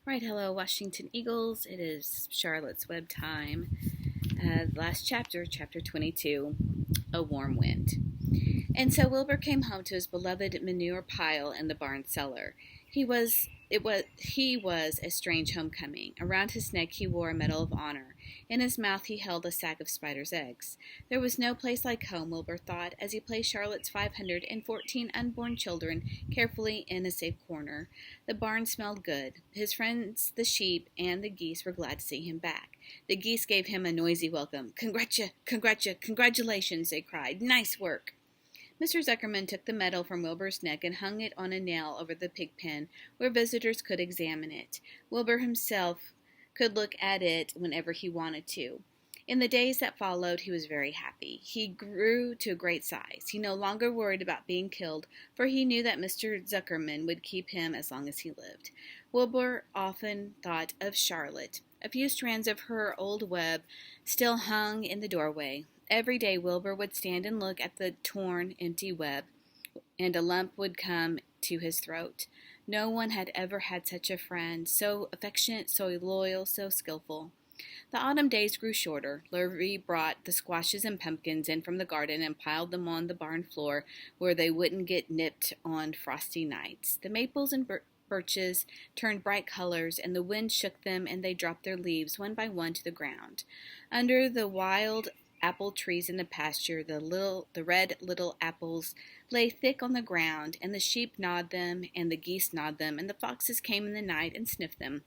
Right, hello, Washington Eagles. It is Charlotte's Web time. Last chapter, chapter 22, A Warm Wind. And so Wilbur came home to his beloved manure pile in the barn cellar. He was a strange homecoming. Around his neck he wore a medal of honor. In his mouth he held a sack of spider's eggs. There was no place like home, Wilbur thought, as he placed Charlotte's 514 unborn children carefully in a safe corner. The barn smelled good. His friends, the sheep, and the geese were glad to see him back. The geese gave him a noisy welcome. Congratulations, they cried. Nice work. Mr. Zuckerman took the medal from Wilbur's neck and hung it on a nail over the pig pen, where visitors could examine it. Wilbur himself could look at it whenever he wanted to. In the days that followed, he was very happy. He grew to a great size. He no longer worried about being killed, for he knew that Mr. Zuckerman would keep him as long as he lived. Wilbur often thought of Charlotte. A few strands of her old web still hung in the doorway. Every day Wilbur would stand and look at the torn, empty web, and a lump would come to his throat. No one had ever had such a friend, so affectionate, so loyal, so skillful. The autumn days grew shorter. Lurvy brought the squashes and pumpkins in from the garden and piled them on the barn floor where they wouldn't get nipped on frosty nights. The maples and birches turned bright colors, and the wind shook them, and they dropped their leaves one by one to the ground. Under the wild apple trees in the pasture, the red little apples lay thick on the ground, and the sheep gnawed them, and the geese gnawed them, and the foxes came in the night and sniffed them.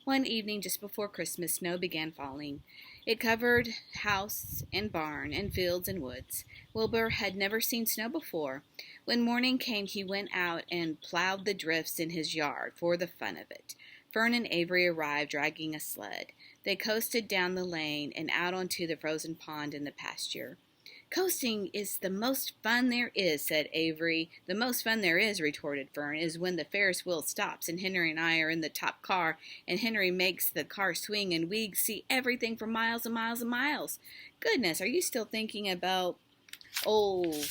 One evening just before Christmas, snow began falling. It covered house and barn and fields and woods. Wilbur had never seen snow before. When morning came, he went out and plowed the drifts in his yard for the fun of it. Fern and Avery arrived, dragging a sled. They coasted down the lane and out onto the frozen pond in the pasture. "Coasting is the most fun there is," said Avery. "The most fun there is," retorted Fern, "is when the Ferris wheel stops and Henry and I are in the top car and Henry makes the car swing and we see everything for miles and miles and miles." "Goodness, are you still thinking about old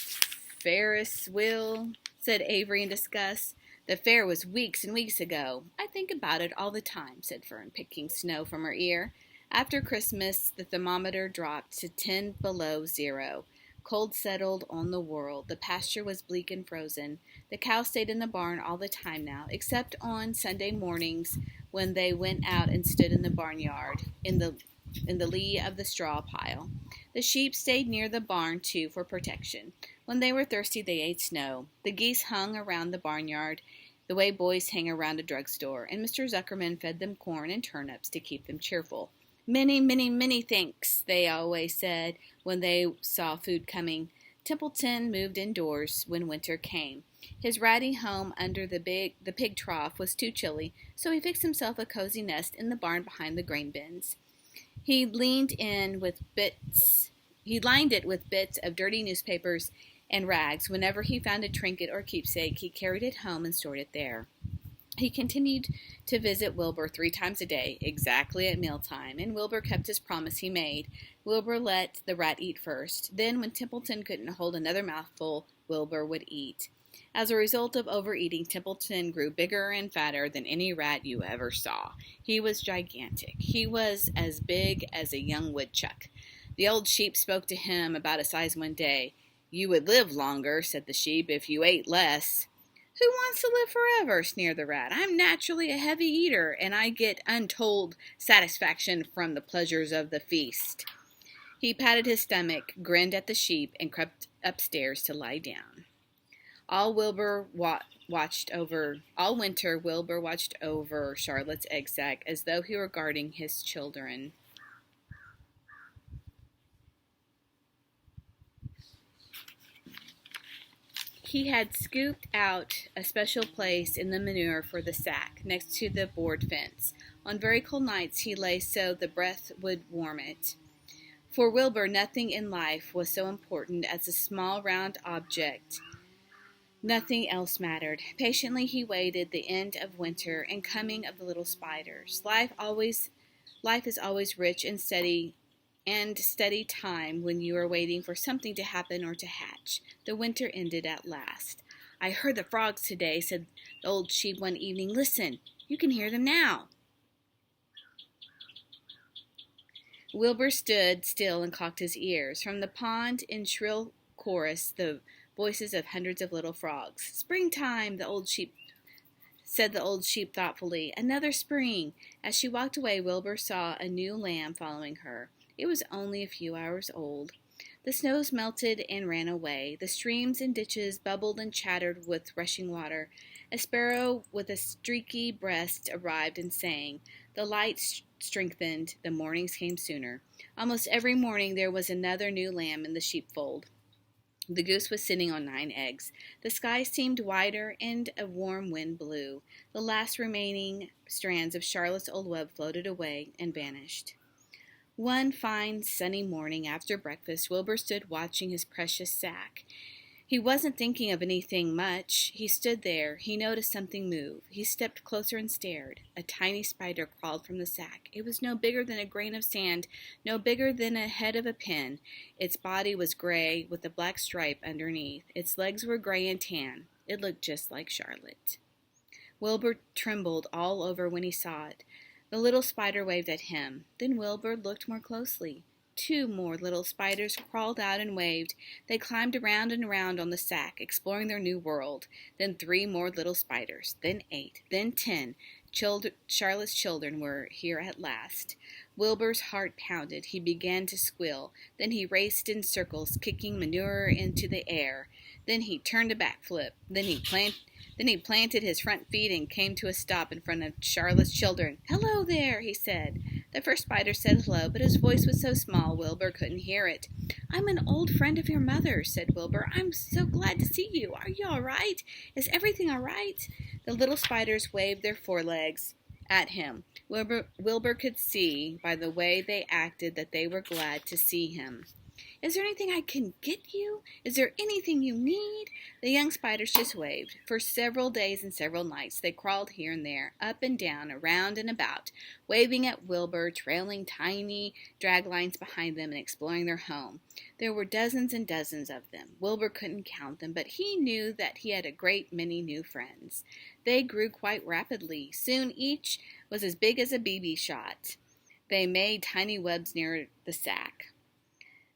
Ferris wheel?" said Avery in disgust. "The fair was weeks and weeks ago." "I think about it all the time," said Fern, picking snow from her ear. After Christmas, the thermometer dropped to 10 below zero. Cold settled on the world. The pasture was bleak and frozen. The cows stayed in the barn all the time now, except on Sunday mornings when they went out and stood in the barnyard in the lee of the straw pile. The sheep stayed near the barn, too, for protection. When they were thirsty, they ate snow. The geese hung around the barnyard the way boys hang around a drugstore, and Mr. Zuckerman fed them corn and turnips to keep them cheerful. "Many, many, many thanks," they always said when they saw food coming. Templeton moved indoors when winter came. His ratty home under the pig trough was too chilly, so he fixed himself a cozy nest in the barn behind the grain bins. He lined it with bits of dirty newspapers and rags. Whenever he found a trinket or keepsake, he carried it home and stored it there. He continued to visit Wilbur 3 times a day, exactly at mealtime, and Wilbur kept his promise he made. Wilbur let the rat eat first. Then, when Templeton couldn't hold another mouthful, Wilbur would eat. As a result of overeating, Templeton grew bigger and fatter than any rat you ever saw. He was gigantic. He was as big as a young woodchuck. The old sheep spoke to him about his size one day. "You would live longer," said the sheep, "if you ate less." "Who wants to live forever?" sneered the rat. "I'm naturally a heavy eater, and I get untold satisfaction from the pleasures of the feast." He patted his stomach, grinned at the sheep, and crept upstairs to lie down. All winter, Wilbur watched over Charlotte's egg sack as though he were guarding his children. He had scooped out a special place in the manure for the sack, next to the board fence. On very cold nights he lay so the breath would warm it. For Wilbur, nothing in life was so important as a small round object. Nothing else mattered. Patiently he waited the end of winter and coming of the little spiders. Life is always rich and steady time when you are waiting for something to happen or to hatch. The winter ended at last. "I heard the frogs today," said the old sheep one evening. "Listen, you can hear them now." Wilbur stood still and cocked his ears. From the pond, in shrill chorus, the voices of hundreds of little frogs. "Springtime," said the old sheep thoughtfully. "Another spring." As she walked away, Wilbur saw a new lamb following her. It was only a few hours old. The snows melted and ran away. The streams and ditches bubbled and chattered with rushing water. A sparrow with a streaky breast arrived and sang. The light strengthened. The mornings came sooner. Almost every morning there was another new lamb in the sheepfold. The goose was sitting on 9 eggs. The sky seemed wider, and a warm wind blew. The last remaining strands of Charlotte's old web floated away and vanished. One fine sunny morning after breakfast, Wilbur stood watching his precious sack. He wasn't thinking of anything much. He stood there. He noticed something move. He stepped closer and stared. A tiny spider crawled from the sack. It was no bigger than a grain of sand, no bigger than a head of a pin. Its body was gray with a black stripe underneath. Its legs were gray and tan. It looked just like Charlotte. Wilbur trembled all over when he saw it. The little spider waved at him. Then Wilbur looked more closely. 2 more little spiders crawled out and waved. They climbed around and around on the sack, exploring their new world. Then 3 more little spiders. Then 8. Then 10. Charlotte's children were here at last. Wilbur's heart pounded. He began to squeal. Then he raced in circles, kicking manure into the air. Then he turned a backflip. Then he planted his front feet and came to a stop in front of Charlotte's children. "Hello there," he said. The first spider said hello, but his voice was so small Wilbur couldn't hear it. "I'm an old friend of your mother's," said Wilbur. "I'm so glad to see you. Are you all right? Is everything all right?" The little spiders waved their forelegs at him. Wilbur could see by the way they acted that they were glad to see him. "Is there anything I can get you? Is there anything you need?" The young spiders just waved. For several days and several nights they crawled here and there, up and down, around and about, waving at Wilbur, trailing tiny drag lines behind them and exploring their home. There were dozens and dozens of them. Wilbur couldn't count them, but he knew that he had a great many new friends. They grew quite rapidly. Soon each was as big as a BB shot. They made tiny webs near the sack.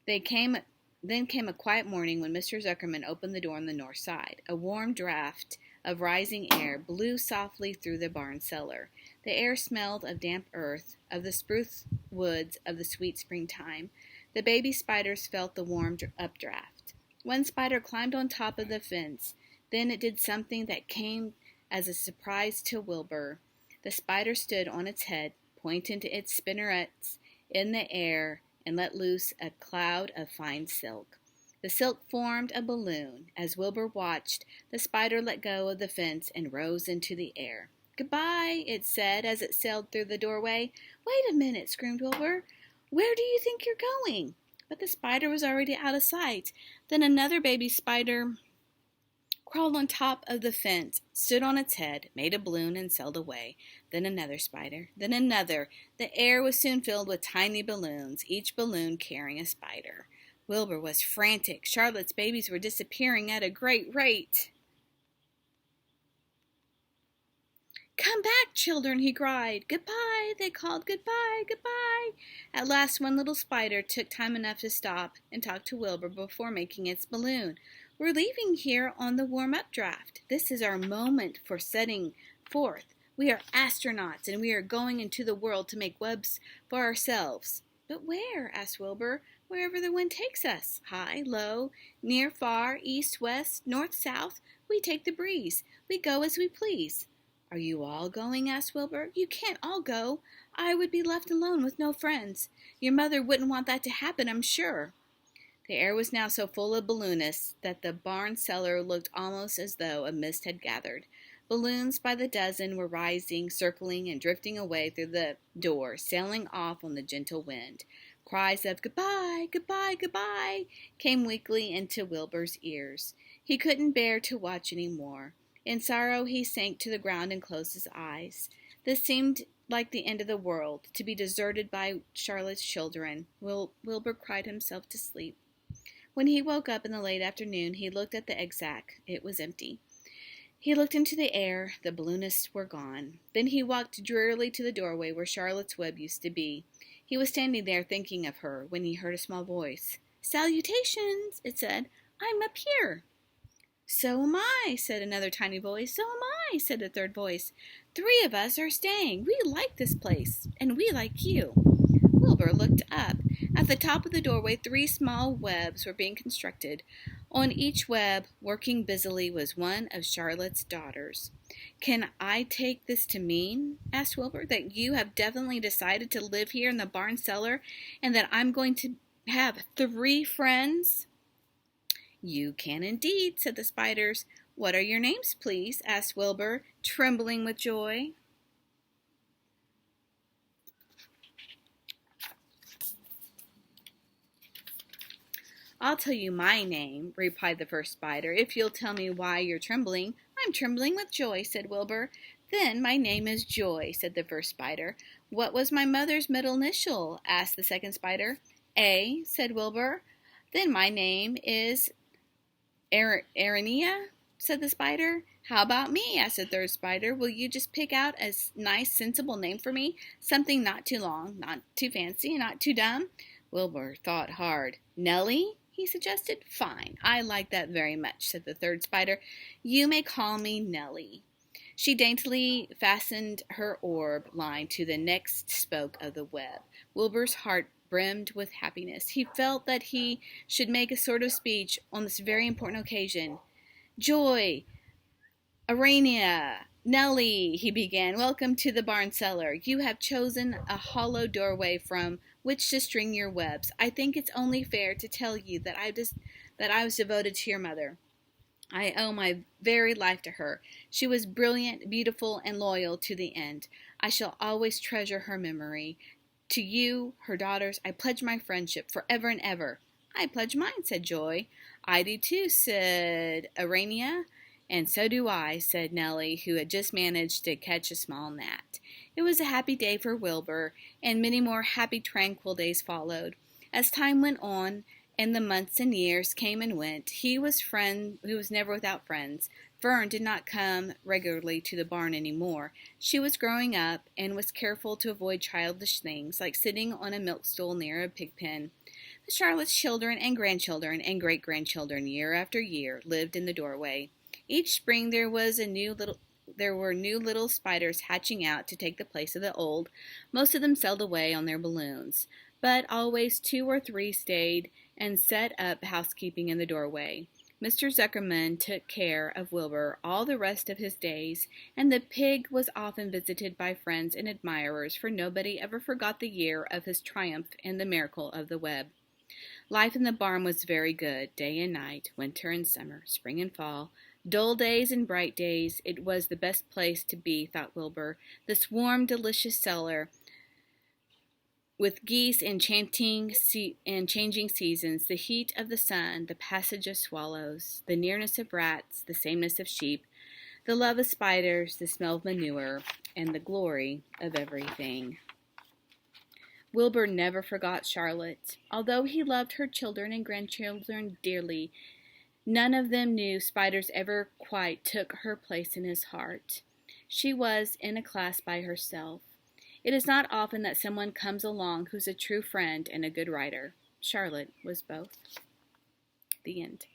Then came a quiet morning when Mr. Zuckerman opened the door on the north side. A warm draft of rising air blew softly through the barn cellar. The air smelled of damp earth, of the spruce woods, of the sweet springtime. The baby spiders felt the warm updraft. One spider climbed on top of the fence. Then it did something that came as a surprise to Wilbur. The spider stood on its head, pointed its spinnerets in the air, and let loose a cloud of fine silk. The silk formed a balloon. As Wilbur watched, the spider let go of the fence and rose into the air. "Goodbye," it said as it sailed through the doorway. "Wait a minute," screamed Wilbur. "Where do you think you're going?" But the spider was already out of sight. Then another baby spider crawled on top of the fence, stood on its head, made a balloon, and sailed away. Then another spider, then another. The air was soon filled with tiny balloons, each balloon carrying a spider. Wilbur was frantic. Charlotte's babies were disappearing at a great rate. "Come back, children," he cried. "Goodbye," they called. "Goodbye, goodbye." At last one little spider took time enough to stop and talk to Wilbur before making its balloon. "We're leaving here on the warm updraft. This is our moment for setting forth. We are astronauts, and we are going into the world to make webs for ourselves." "But where?" asked Wilbur. "Wherever the wind takes us. High, low, near, far, east, west, north, south. We take the breeze. We go as we please." "Are you all going?" asked Wilbur. "You can't all go. I would be left alone with no friends. Your mother wouldn't want that to happen, I'm sure." The air was now so full of balloonists that the barn cellar looked almost as though a mist had gathered. Balloons by the dozen were rising, circling, and drifting away through the door, sailing off on the gentle wind. Cries of "Goodbye, goodbye, goodbye" came weakly into Wilbur's ears. He couldn't bear to watch any more. In sorrow he sank to the ground and closed his eyes. This seemed like the end of the world, to be deserted by Charlotte's children. Wilbur cried himself to sleep. When he woke up in the late afternoon, he looked at the egg sack. It was empty. He looked into the air. The balloonists were gone. Then he walked drearily to the doorway where Charlotte's web used to be. He was standing there thinking of her when he heard a small voice. "Salutations," it said. "I'm up here." "So am I," said another tiny voice. "So am I," said a third voice. "Three of us are staying. We like this place, and we like you." Wilbur looked up. At the top of the doorway, three small webs were being constructed. On each web, working busily, was one of Charlotte's daughters. "Can I take this to mean," asked Wilbur, "that you have definitely decided to live here in the barn cellar, and that I'm going to have 3 friends?" "You can indeed," said the spiders. "What are your names, please?" asked Wilbur, trembling with joy. "I'll tell you my name," replied the first spider, "if you'll tell me why you're trembling." "I'm trembling with joy," said Wilbur. "Then my name is Joy," said the first spider. "What was my mother's middle initial?" asked the second spider. "A," said Wilbur. "Then my name is Arinia," said the spider. "How about me?" asked the third spider. "Will you just pick out a nice, sensible name for me? Something not too long, not too fancy, and not too dumb?" Wilbur thought hard. "Nellie?" he suggested. "Fine. I like that very much," said the third spider. "You may call me Nellie." She daintily fastened her orb line to the next spoke of the web. Wilbur's heart brimmed with happiness. He felt that he should make a sort of speech on this very important occasion. "Joy, Arania, Nellie," he began, "welcome to the barn cellar. You have chosen a hollow doorway from which to string your webs. I think it's only fair to tell you that I was devoted to your mother. I owe my very life to her. She was brilliant, beautiful, and loyal to the end. I shall always treasure her memory. To you, her daughters, I pledge my friendship forever and ever." "I pledge mine," said Joy. "I do too," said Arania. "And so do I," said Nellie, who had just managed to catch a small gnat. It was a happy day for Wilbur, and many more happy, tranquil days followed. As time went on, and the months and years came and went, he was never without friends. Fern did not come regularly to the barn any more. She was growing up, and was careful to avoid childish things, like sitting on a milk stool near a pig pen. But Charlotte's children and grandchildren and great-grandchildren, year after year, lived in the doorway. Each spring there were new little spiders hatching out to take the place of the old. Most of them sailed away on their balloons, but always 2 or 3 stayed and set up housekeeping in the doorway. Mr. Zuckerman took care of Wilbur all the rest of his days, and the pig was often visited by friends and admirers, for nobody ever forgot the year of his triumph and the miracle of the web. Life in the barn was very good, day and night, winter and summer, spring and fall. Dull days and bright days, it was the best place to be, thought Wilbur. This warm, delicious cellar, with geese and changing seasons, the heat of the sun, the passage of swallows, the nearness of rats, the sameness of sheep, the love of spiders, the smell of manure, and the glory of everything. Wilbur never forgot Charlotte. Although he loved her children and grandchildren dearly, none of them knew spiders ever quite took her place in his heart. She was in a class by herself. It is not often that someone comes along who's a true friend and a good writer. Charlotte was both. The end.